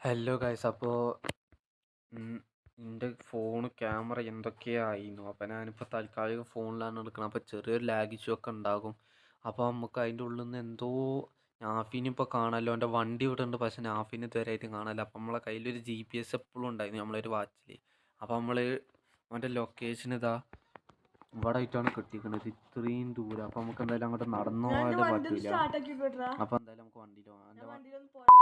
Hello guys, അപ്പോൾ എൻ്റെ phone camera എന്തൊക്കെയായിരുന്നു. അപ്പോൾ ഞാനിപ്പോൾ താൽക്കാലികം ഫോണിലാണ് എടുക്കുന്നത്. അപ്പോൾ ചെറിയൊരു ലാഗ് ഇഷ്യൂ ഒക്കെ ഉണ്ടാകും. അപ്പോൾ നമുക്ക് അതിൻ്റെ ഉള്ളിൽ നിന്ന് എന്തോ നാഫിനിപ്പോൾ കാണാമല്ലോ. എൻ്റെ വണ്ടി ഇവിടെ ഉണ്ട്, പക്ഷേ നാഫിന് ഇതുവരെയായിട്ട് കാണാമല്ലോ. അപ്പോൾ നമ്മളെ കയ്യിലൊരു GPS എപ്പോഴും ഉണ്ടായിരുന്നു നമ്മളൊരു വാച്ചിൽ. അപ്പോൾ നമ്മൾ അവൻ്റെ ലൊക്കേഷൻ ഇതാ ഇവിടെ ആയിട്ടാണ് കിട്ടിയിരിക്കുന്നത്, ഇത്രയും ദൂരം. അപ്പോൾ നമുക്ക് എന്തായാലും അങ്ങോട്ട് നടന്നു പോകാതെ പറ്റില്ല. അപ്പോൾ എന്തായാലും നമുക്ക് വണ്ടിയിൽ പോകാം.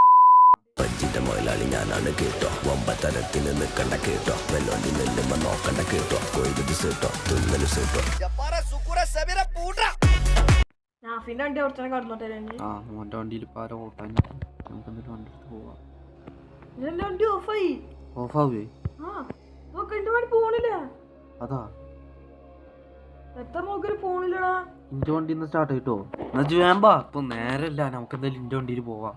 പച്ചിന്റെ മുതലാളി ഞാനാണ് കേട്ടോ, ഒമ്പത്തരത്തിന് നിൽക്കണ്ട കേട്ടോ, വെല്ലോണ്ടി നെല്ലുമ്പോ നോക്കണ്ട കേട്ടോ, കൊയ്ത് സേട്ടോ തുന്നല് സേട്ടോ. മോൻ്റെ വണ്ടിയിൽ ഇപ്പോൾ ആരോ ഓട്ടാൻ നമുക്ക് എന്തെങ്കിലും വണ്ടി എടുത്ത് പോവാം. ഓഫാവേ അതാ ഇന്റെ വണ്ടി ഇന്ന് സ്റ്റാർട്ട് ആയിട്ടോ. എന്നാ വേമ്പാ ഇപ്പൊ നേരല്ല, നമുക്ക് എന്തായാലും ഇന്റെ വണ്ടിയിൽ പോവാം.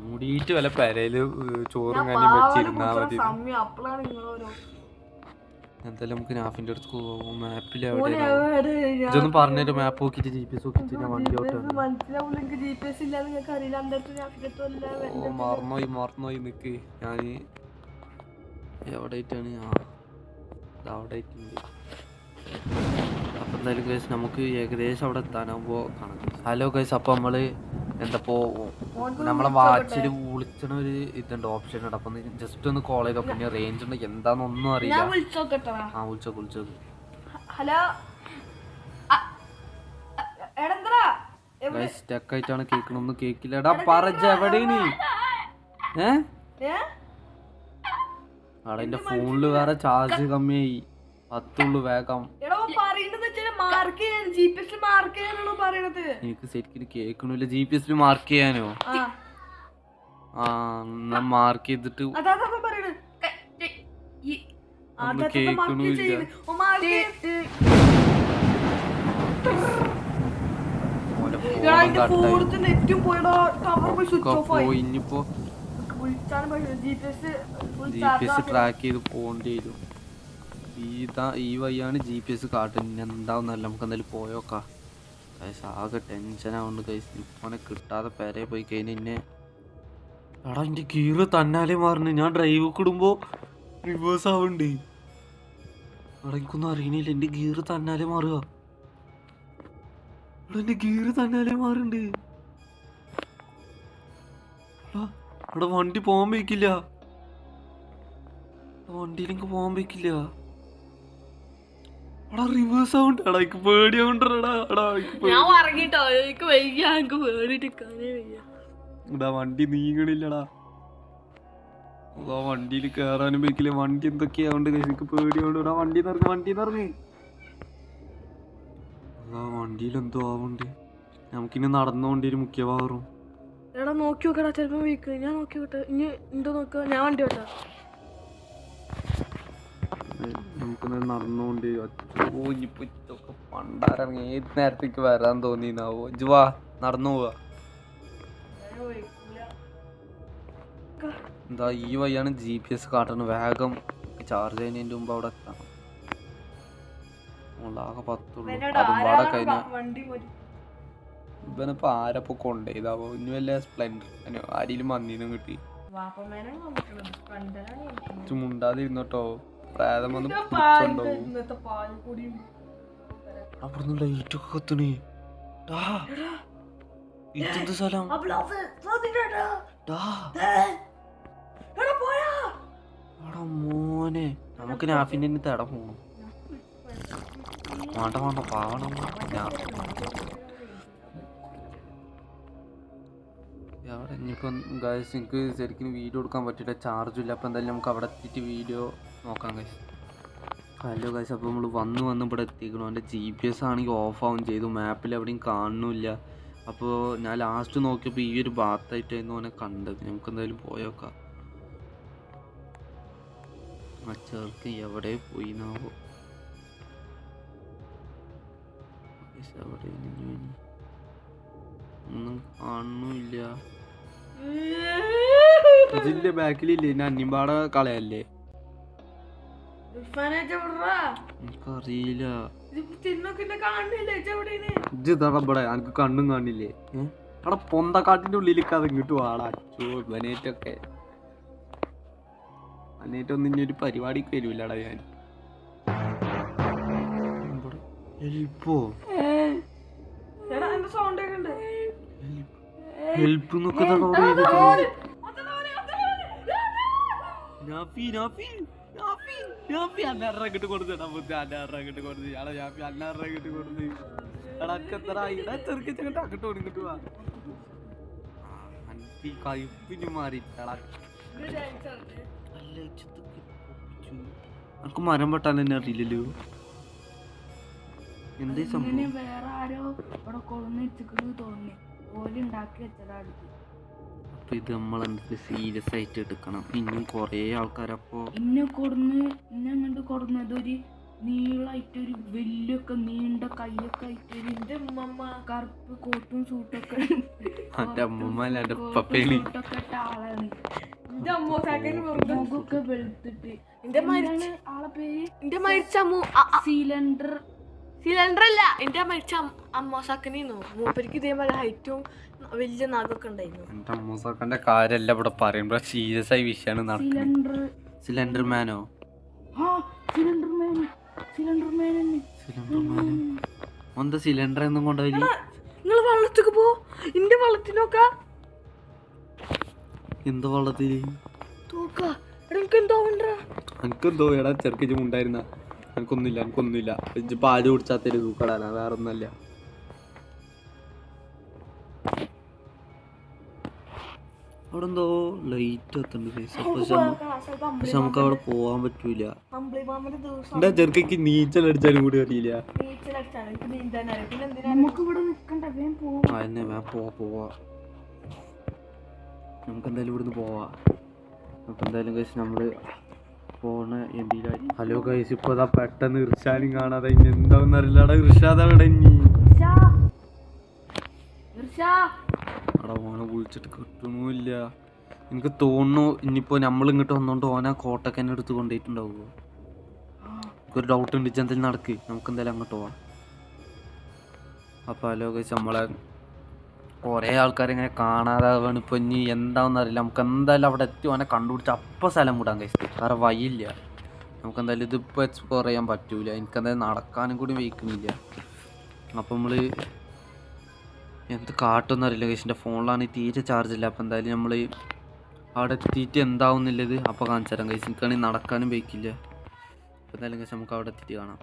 മൂടിയിട്ട് വല്ല പെരയില് ചോറും കഞ്ഞി വെച്ചിരുന്നാ മതി. എന്തായാലും നമുക്ക് നാഫിന്റെ അടുത്ത് പോകും. മാപ്പിൽ ഇതൊന്നും പറഞ്ഞിട്ട് മാപ്പ് നോക്കിട്ട് GPS നോക്കിട്ട് ഞാൻ വണ്ടി മറന്നോയി നിക്ക്. ഞാന് എവിടെയായിട്ടാണ് അവിടെ ആയിട്ടുണ്ട്. അപ്പം എന്തായാലും ഗൈസ് നമുക്ക് ഏകദേശം അവിടെ എത്താനാകുമ്പോൾ കാണാം. ഹലോ ഗൈസ്, അപ്പോൾ നമ്മള് എന്തപ്പോ നമ്മളെ വാച്ചിൽ വിളിച്ചണ ഒരു ഇതുണ്ട്, ഓപ്ഷൻ ഉണ്ട്. അപ്പൊ ജസ്റ്റ് ഒന്ന് കോൾ ചെയ്തോ, പിന്നെ റേഞ്ച് ഉണ്ട് എന്താന്നൊന്നും അറിയില്ല. വിളിച്ചോ. ഹലോ ഗൈസ് സ്റ്റക്ക് ആയിട്ടാണ് കേൾക്കണൊന്നും കേക്കില്ല. എടാ പറജ എവിടെയാണ്? അവിടെ എന്റെ ഫോണില് വേറെ ചാർജ് കമ്മിയായി, 10 വേഗം. എനിക്ക് ശരിക്കും കേൾക്കണില്ല. GPS മാർക്ക് ചെയ്യാനോ? എന്നാ മാർക്ക് ചെയ്തിട്ട് കേൾക്കണില്ല. ഇനിയിപ്പോ GPS ട്രാക്ക് ചെയ്ത് പോകേണ്ടി വരും. ഈ വഴിയാണ് GPS കാട്ടുന്നത്. എന്താവുന്നല്ല, നമുക്ക് എന്തായാലും പോയോക്കാം. കൈസ് ആകെ ടെൻഷനാവുണ്ട് കൈസ്. ഇപ്പോനെ കിട്ടാതെ പെരെ പോയി കഴിഞ്ഞ എന്നെ എടാ എൻ്റെ ഗീറ് തന്നാലേ മാറുന്നു. ഞാൻ ഡ്രൈവ് കിടുമ്പോ റിവേഴ്സ് ആവുന്നുണ്ട്. എടാ എനിക്കൊന്നും അറിയണില്ല, എൻ്റെ ഗീറ് തന്നാലേ മാറുക. എടാ എൻ്റെ ഗീറ് തന്നാലേ മാറുന്നുണ്ട്. എടാ വണ്ടി പോകാൻ വയ്ക്കില്ല, വണ്ടിയിലെനിക്ക് പോകാൻ വയ്ക്കില്ല. എടാ റിവേഴ്സ് ആവുണ്ട്. എടാ എനിക്ക് പേടിയാവുണ്ടടാ. എടാ വണ്ടി നീങ്ങണില്ലടാ. വണ്ടിയിൽ കയറാനും വയ്ക്കില്ല. വണ്ടി എന്തൊക്കെയാവുണ്ട് എനിക്ക് പേടിയാവുണ്ട്. എടാ വണ്ടി നിറങ്ങി. വണ്ടിയിൽ എന്തോ ആവുണ്ട്. നമുക്കിനി നടന്നുകൊണ്ടിരും മുഖ്യഭാഗം. എടാ നോക്കി നോക്കടാ, ചിലപ്പോ വീക്ക്. ഞാൻ നോക്കി നോട്ടെ, ഇനി എന്തോ നോക്കുക. ഞാൻ വണ്ടി വിട്ടാ നമുക്ക് നടന്നുകൊണ്ട് ഇനിയിപ്പോ ഇതൊക്കെ പണ്ടാരങ്ങി ഏത് നേരത്തേക്ക് വരാൻ തോന്നിന്നാവോ. ജുവാ നടന്നു പോവാ. എന്താ ഈ വഴിയാണ് GPS കാട്ടുന്നത്. വേഗം ചാർജ് ചെയ്യുന്നതിന്റെ മുമ്പ് അവിടെ എത്താം. ആകെ 10 അതും പാടെ കഴിഞ്ഞ ഇവനിപ്പോ ആരപ്പോ കൊണ്ടുപോയതാവോ. ഇനി വല്ല സ്പ്ലെൻഡർ ആരെങ്കിലും വന്നീനും കിട്ടി. മുണ്ടാതിരുന്നോട്ടോ, പ്രായം വന്ന് അവിടുന്ന് ലൈറ്റൊക്കെ കത്തണേ. ഇതെന്ത് സ്ഥലം? മോനെ നമുക്ക് നാഫിന്റെ തട പോണം. വേണ്ട പാവണം. അവിടെ ഇനിയിപ്പം ഗൈസ് എനിക്ക് ശരിക്കും വീഡിയോ എടുക്കാൻ പറ്റില്ല, ചാർജും ഇല്ല. അപ്പോൾ എന്തായാലും നമുക്ക് അവിടെ എത്തിയിട്ട് വീഡിയോ നോക്കാം ഗൈസ്. ഹലോ ഗൈസ്, അപ്പോൾ നമ്മൾ വന്ന് ഇവിടെ എത്തിക്കണം. എൻ്റെ GPS ആണെങ്കിൽ ഓഫാവും ചെയ്തു, മാപ്പിൽ എവിടെയും കാണുന്നില്ല. അപ്പോൾ ഞാൻ ലാസ്റ്റ് നോക്കിയപ്പോൾ ഈ ഒരു ഭാഗത്തായിട്ടായിരുന്നു അവനെ കണ്ടത്. നമുക്ക് എന്തായാലും പോയോക്കാം. ആ ചെറുക്ക് എവിടെ പോയി എന്നാവോ. എവിടെ ഒന്നും കാണുന്നില്ല. ഇതിന്റെ ബാക്കിലില്ലേ അന്നിമ്പാടെ കളയല്ലേ? എനിക്കറിയില്ല. ഇജ്ജ് ഇവിടെ എനിക്ക് കണ്ണും കാണില്ലേ? അവിടെ പൊന്തക്കാട്ടിന്റെ ഉള്ളിലേക്ക് അത് ഇങ്ങോട്ട് വാടാ. അച്ചോ ഇവനേറ്റൊക്കെ അനേറ്റൊന്നും ഇനി ഒരു പരിപാടിക്ക് വരൂല്ലടാ ഞാൻ. ഹെൽപ്പോ സൗണ്ട് ഉണ്ട്. ഹെൽപ്പ് എന്നൊക്കെ അന്നേരം കൊടുത്തിടാ ബുദ്ധി. അന്നേരം കൊടുത്ത് ആളെ ഞാപ്പി അന്നേരം കൊടുത്ത് ചെറുക്കിട്ട് അങ്ങോട്ട് കൊടുക്കിട്ട് പോവാ. കയ്പിന് മാറി എനിക്ക് മരം വെട്ടാൻ തന്നെ അറിയില്ലല്ലോ. എന്തേ സംഭവം? വേറെ ആരോ ഇവിടെ കൊള്ളുന്ന വെച്ചിട്ട് തോന്നി ഓല് ഉണ്ടാക്കി വെച്ചതാ. അപ്പൊ ഇത് നമ്മളെന്ത് സീരിയസ് ആയിട്ട് എടുക്കണം. ഇനിയും കൊറേ ആൾക്കാരപ്പോ ഇന്നെ കൊടുന്ന് ഇന്നെ അങ്ങോട്ട് കൊടുന്നത് ഒരു നീളായിട്ട് ഒരു വലിയൊക്കെ നീണ്ട കൈയൊക്കെ ആയിട്ട് എന്റെ ഉമ്മമ്മ കറുപ്പ് കോട്ടും സൂട്ടൊക്കെ എന്റെ അമ്മൂമ്മ അല്ലാണ്ട് പപ്പേണി സൂട്ടൊക്കെ ഇട്ട ആളാണ്. എന്റെ അമ്മോസാക്കന് മുഖമൊക്കെ വെളുത്തിട്ട്. എന്റെ ആളെ പേര് എന്റെ മരിച്ച സിലിണ്ടർ അല്ല, എന്റെ മരിച്ച അമ്മോസാക്കനീന്നു. മൂപ്പരിക്ക് ഇതേപോലെ ഹൈറ്റും വലിയ നാഗൊക്കെ ഉണ്ടായിരുന്നു. എന്റെ അമ്മൂസാക്കന്റെ കാര്യല്ല ഇവിടെ പറയുമ്പോ സീരിയസ് ആയ വിഷയമാണ് നടക്കുന്നത്. സിലിണ്ടർ മാനോ? സിലിണ്ടർ മാൻ എന്താ സിലിണ്ടർ എന്നും കൊണ്ടുപോയി? നിങ്ങൾ വെള്ളത്തേക്ക് പോ. എന്റെ വെള്ളത്തിനൊക്കെ എന്ത് വള്ളത്തില് എനിക്കെന്തോ എടാ ചെറുക്കിച്ചും ഉണ്ടായിരുന്ന എനിക്കൊന്നുമില്ല ഇജ്ജ് പാല് കുടിച്ചാത്തൊരു തൂക്കടാനാ, വേറെ ഒന്നല്ല. അവിടെ എന്തോ ലൈറ്റ് എത്തണ്ട് പക്ഷെ നമുക്ക് അവിടെ പോവാൻ പറ്റൂല. എന്താ ചെറുക്കക്ക് നീച്ചലടിച്ചാലും കൂടി അറിയില്ല. നമുക്ക് ഇവിടെ നിക്കണ്ട, വേഗം പോവാം. എന്നെ പോവാ നമുക്ക് എന്തായാലും ഇവിടുന്ന് പോവാ. അപ്പൊ എന്തായാലും കഴിച്ച് നമ്മള് പോണ എന്തിലായി. ഹലോ കഴിച്ച് ഇപ്പൊ ഇതാ പെട്ടെന്ന് ഇർഷാനും കാണാതെ ഇനി എന്താണെന്ന് അറിയില്ലടാ. ഇർഷാദ് അവിടെ അവിടെ ഓനെ വിളിച്ചിട്ട് കിട്ടണമില്ല. എനിക്ക് തോന്നുന്നു ഇനിയിപ്പോ നമ്മൾ ഇങ്ങോട്ട് വന്നോണ്ട് ഓന കോട്ടൊക്കെ എന്നെ എടുത്ത് കൊണ്ടുപോയിട്ടുണ്ടാവുമോ? എനിക്കൊരു ഡൗട്ട് ഉണ്ട്. എന്തെങ്കിലും നടക്ക്, നമുക്ക് എന്തായാലും അങ്ങോട്ട് പോവാം. അപ്പൊ ഹലോ കഴിച്ച് നമ്മളെ കുറേ ആൾക്കാരിങ്ങനെ കാണാതാവാണ്. ഇപ്പൊ ഇനി എന്താണെന്ന് അറിയില്ല. നമുക്ക് എന്തായാലും അവിടെ എത്തി ഓനെ കണ്ടുപിടിച്ച് അപ്പം സ്ഥലം വിടാൻ കഴിച്ചു. വേറെ വഴിയില്ല. നമുക്ക് എന്തായാലും ഇതിപ്പോൾ എക്സ്പ്ലോർ ചെയ്യാൻ പറ്റൂല. എനിക്കെന്തായാലും നടക്കാനും കൂടി വയ്ക്കുന്നില്ല. അപ്പം നമ്മൾ എന്ത് കാട്ടുമെന്ന് അറിയില്ല. കഴിച്ചിൻ്റെ ഫോണിലാണ് തീരെ ചാർജ് ഇല്ല. അപ്പം എന്തായാലും നമ്മൾ അവിടെ എത്തിയിട്ട് എന്താവുന്നില്ലത് അപ്പോൾ കാണിച്ചു തരാം. കഴിച്ച് എനിക്കാണെങ്കിൽ നടക്കാനും വയ്ക്കില്ല. അപ്പം എന്തായാലും കഴിച്ച് നമുക്ക് അവിടെ എത്തിയിട്ട് കാണാം.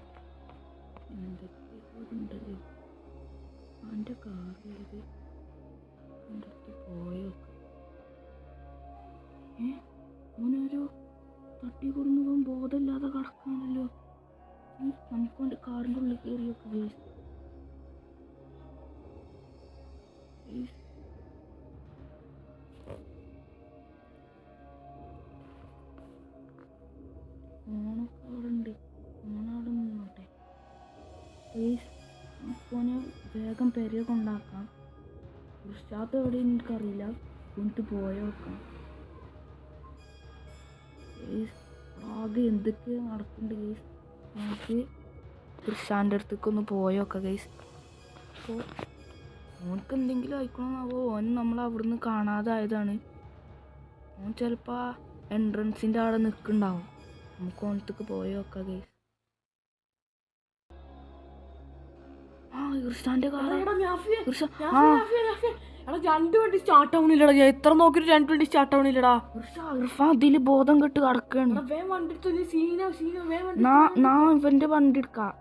ഓനൊരു തട്ടി കൊടുന്നതും ബോധമില്ലാതെ കിടക്കാണല്ലോ. നമുക്കൊണ്ട് കാറിൻ്റെ ഉള്ളിൽ കയറിയൊക്കെ ഓണൊക്കെ അവിടെ ഉണ്ട്. ഓണവിടെ നിന്നോട്ടെ പ്ലീസ്. നമുക്കോനെ വേഗം പെരയൊക്കെ ഉണ്ടാക്കാം. ഉഷാത്ത് എവിടെ എനിക്കറിയില്ല. എന്നിട്ട് പോയോക്കാം. ആകെ എന്തൊക്കെയോ നടക്കുന്നുണ്ട് ഗൈസ്. നമുക്ക് കൃഷാൻ്റെ അടുത്തേക്ക് ഒന്ന് പോയോക്കാം ഗൈസ്. അപ്പോൾ ഓനക്ക് എന്തെങ്കിലും ആയിക്കണമെന്നാവോ. ഓൻ നമ്മൾ അവിടുന്ന് കാണാതായതാണ്. ഓൻ ചിലപ്പോൾ എൻട്രൻസിൻ്റെ അവിടെ നിൽക്കുന്നുണ്ടാവും. നമുക്ക് ഓനത്തേക്ക് പോയോക്കാം ഗൈസ്. ഇർഷാന്റെ രണ്ട് വണ്ടി സ്റ്റാർട്ട് ആവണില്ലടാ. എത്ര നോക്കിയിട്ട് രണ്ട് വണ്ടി സ്റ്റാർട്ട് ആവണില്ലടാ. ഇർഫാൻ അതില് ബോധം കെട്ട് കിടക്കാണ്. ഇവന്റെ വണ്ടി എടുക്കാം.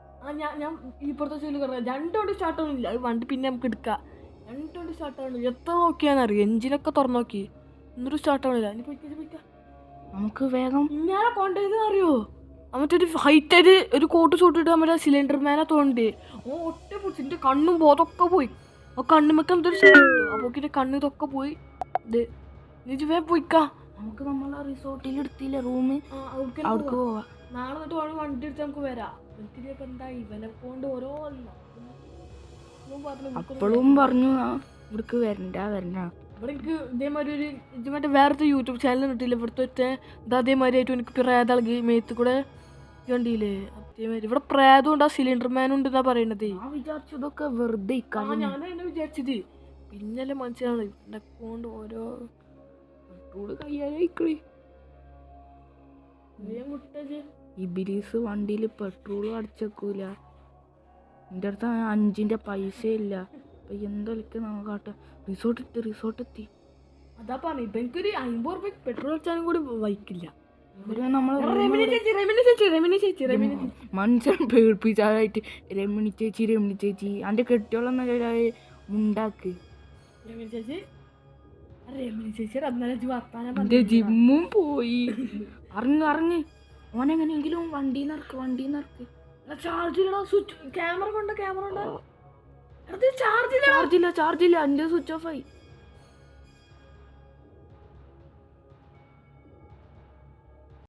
ഞാൻ ഇപ്പുറത്തെ സൈഡിൽ കിടക്കാം. രണ്ട് വണ്ടി സ്റ്റാർട്ട് ആവണില്ല. വണ്ടി പിന്നെ നമുക്ക് എടുക്കാം. രണ്ട് വണ്ടി സ്റ്റാർട്ട് ആവണില്ല. എത്ര നോക്കിയാന്നറിയോ? എഞ്ചിനൊക്കെ തുറന്നു നോക്കി, എന്നിട്ട് സ്റ്റാർട്ട് ആവണില്ല. ഇനി പോയിക്കാം. നമുക്ക് വേഗം ഞാൻ കോണ്ടാക്ട് അറിയോ? മറ്റൊരു ഹൈറ്റ് ആയിട്ട് ഒരു കോട്ട് സൂട്ടിട്ട് നമ്മുടെ സിലിണ്ടർ മാനെ തോണ്ടി ഒറ്റ പൊടിച്ചു. എൻ്റെ കണ്ണും ബോധമൊക്കെ പോയി. ആ കണ്ണുമൊക്കെ എന്തൊരു അപ്പോൾ എൻ്റെ കണ്ണ് ഇതൊക്കെ പോയി. ഇത് നീ വേഗം പോയിക്കാ. നമുക്ക് നമ്മളെ റിസോർട്ടിൽ എടുത്തില്ല റൂമ്, അവിടേക്ക് പോവാം. നാളെ തൊട്ട് വേണം വണ്ടി എടുത്ത് നമുക്ക് വരാം. എനിക്കിതൊക്കെ എന്താ ഇവനെ കൊണ്ട് ഓരോ അപ്പോഴും പറഞ്ഞു ഇവിടേക്ക് വരണ്ട. ഇവിടെ എനിക്ക് ഇതേമാതിരി ഒരു ഇത് മറ്റേ വേറത്തെ യൂട്യൂബ് ചാനൽ കിട്ടില്ല. ഇവിടുത്തെ ഒറ്റ ഇത് അതേമാതിരി ആയിട്ട് എനിക്ക് പ്രേതളകി മേത്ത് കൂടെ കണ്ടില്ലേ? അതേമാതിരി ഇവിടെ പ്രേതം ഉണ്ട്, ആ സിലിണ്ടർ മാനും ഉണ്ട് എന്നാ പറയണത്. ഞാൻ വിചാരിച്ചു ഇതൊക്കെ വെറുതെ. ഞാൻ എന്നെ വിചാരിച്ചത് പിന്നല്ലേ മനസ്സിലാണ് ഇവന്റെ കൊണ്ട് ഓരോ പെട്രോള് കയ്യാനായിക്കളി മുട്ടത്. ഇബിലീസ് വണ്ടിയിൽ പെട്രോൾ അടിച്ചേക്കൂല. എൻ്റെ അടുത്ത് 5 പൈസ ഇല്ല. അപ്പൊ എന്തൊക്കെ നമുക്ക് കാട്ടാം. റിസോർട്ട് എത്തി. അതാ പറഞ്ഞു ഇപ്പൊ എനിക്കൊരു 50 രൂപ പെട്രോൾ അടിച്ചാലും കൂടി വഹിക്കില്ല. നമ്മള് മനുഷ്യൻ പേടിപ്പിച്ചാലായിട്ട് രമണി ചേച്ചി എൻ്റെ കെട്ടിയോളെന്ന ഉണ്ടാക്ക്. എൻ്റെ ജിമ്മും പോയി. അറിഞ്ഞ് ഓനെങ്ങനെയെങ്കിലും വണ്ടി നടക്ക്. ക്യാമറ കൊണ്ട് ചാർജില്ല എൻ്റെ സ്വിച്ച് ഓഫ് ആയി.